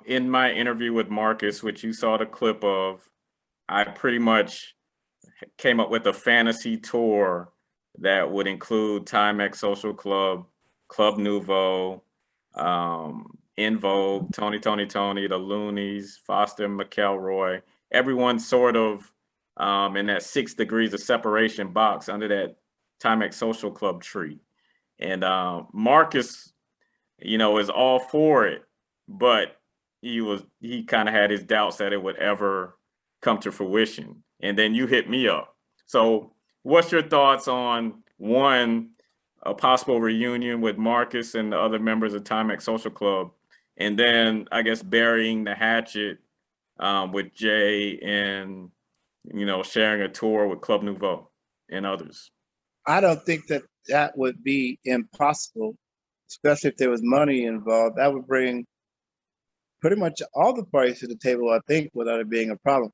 in my interview with Marcus, which you saw the clip of, I pretty much came up with a fantasy tour that would include Timex Social Club, Club Nouveau, In Vogue, Tony, the Loonies, Foster McElroy, everyone sort of in that 6 degrees of separation box under that Timex Social Club tree. And Marcus, is all for it, but he kind of had his doubts that it would ever come to fruition. And then you hit me up. So what's your thoughts on one, a possible reunion with Marcus and the other members of Timex Social Club, and then I guess burying the hatchet with Jay and sharing a tour with Club Nouveau and others? I don't think that that would be impossible, especially if there was money involved. That would bring pretty much all the parties to the table, I think, without it being a problem.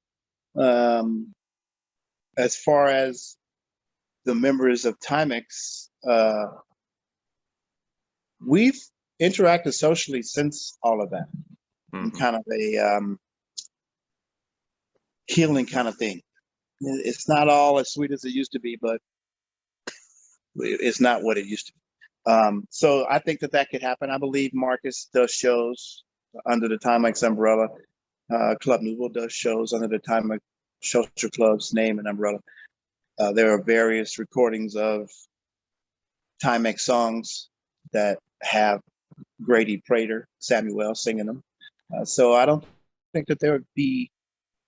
As far as the members of Timex, we've interacted socially since all of that, in kind of a healing kind of thing. It's not all as sweet as it used to be, but it's not what it used to be. So I think that could happen. I believe Marcus does shows under the Timex umbrella. Club Nouveau does shows under the Timex Social Club's name and umbrella. There are various recordings of Timex songs that have Grady Prater, Samuel singing them. So I don't think that there would be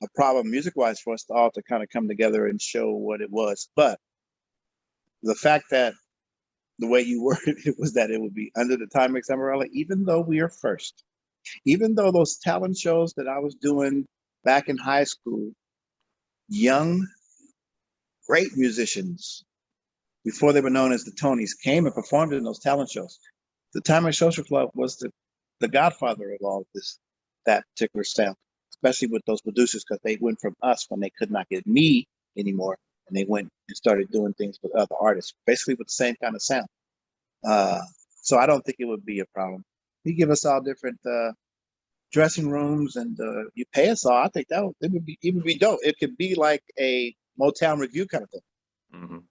a problem music-wise for us all to kind of come together and show what it was. But the fact that the way you worded it was that it would be under the Timex umbrella, even though we are first, even though those talent shows that I was doing back in high school, young, great musicians, before they were known as the Tonys, came and performed in those talent shows. The Timex Social Club was the godfather of all of this, that particular sound, especially with those producers, because they went from us when they could not get me anymore, and they went and started doing things with other artists, basically with the same kind of sound. So I don't think it would be a problem. You give us all different dressing rooms, and you pay us all. I think it would be dope. It could be like a Motown Review kind of thing.